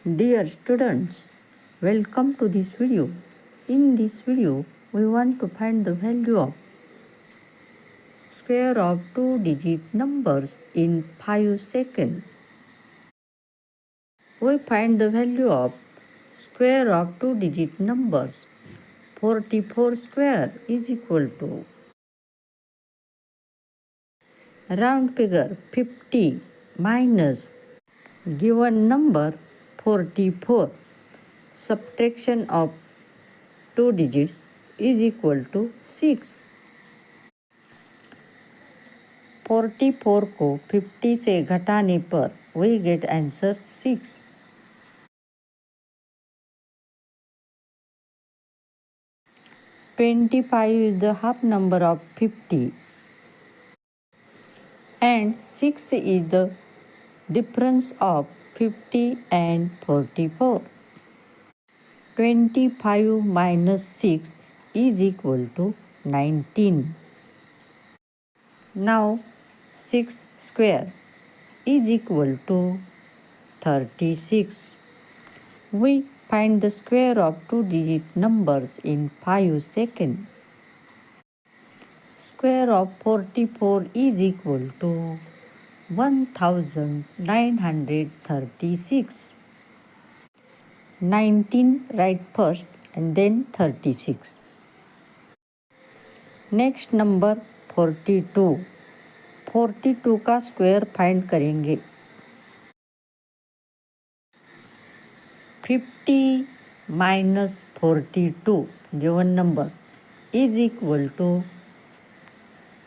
Dear students, welcome to this video. In this video, we want to find the value of square of two-digit numbers in 5 seconds. We find the value of square of two-digit numbers. 44 square is equal to round figure 50 minus given number 44. Subtraction of two digits is equal to 6. 44 को 50 से घटाने पर we get answer 6. 25 is the half number of 50 and 6 is the difference of 50 and 44. 25 minus 6 is equal to 19. Now 6 square is equal to 36. We find the square of two-digit numbers in 5 seconds. Square of 44 is equal to 1936. 19 write first and then 36. Next number 42. 42 का square find करेंगे. 50 minus 42 given number is equal to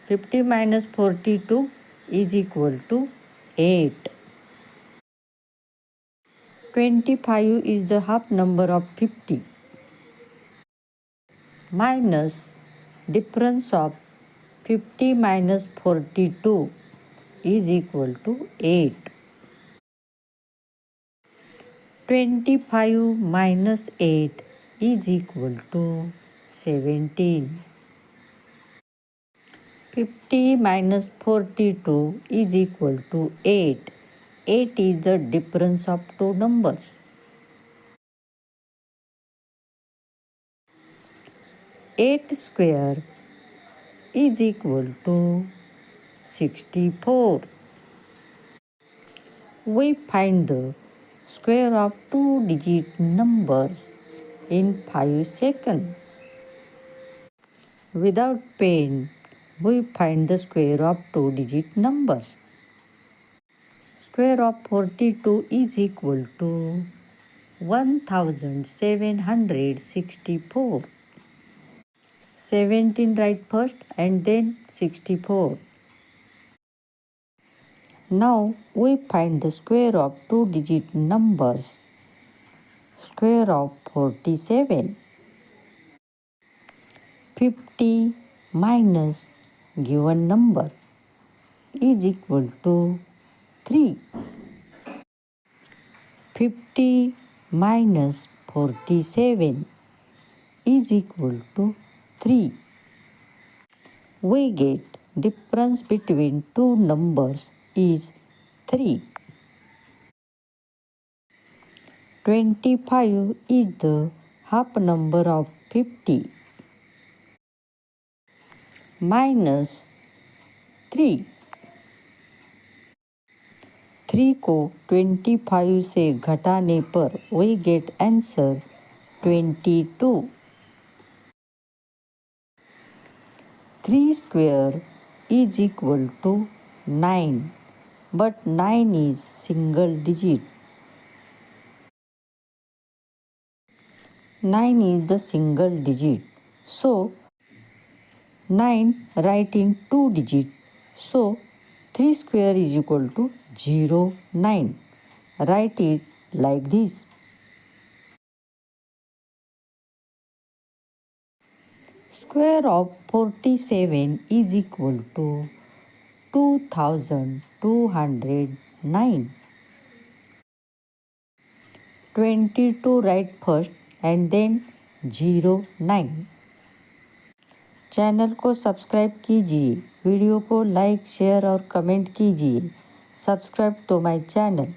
50 minus 42 is equal to 8. 25 is the half number of 50 minus difference of 50 minus 42 is equal to 8. 25 minus 8 is equal to 17. 50 minus 42 is equal to 8. 8 is the difference of two numbers. 8 square is equal to 64. We find the square of two-digit numbers in 5 seconds. Without pen, we find the square of two-digit numbers. Square of 42 is equal to 1764. 17 write first and then 64. Now we find the square of two-digit numbers. Square of 47. 50 minus given number is equal to 3. 50 minus 47 is equal to 3. We get difference between two numbers is 3. 25 is the half number of 50 minus 3. 3 को 25 से घटाने पर we get answer 22. 3 square is equal to 9, but 9 is single digit. 9 is the single digit. So 9 write in two digit. So 3 square is equal to 0, 9. Write it like this. Square of 47 is equal to 2209. 22 write first and then 0, 9. Channel को subscribe कीजिए, video को like share और comment कीजिए. Subscribe to my channel.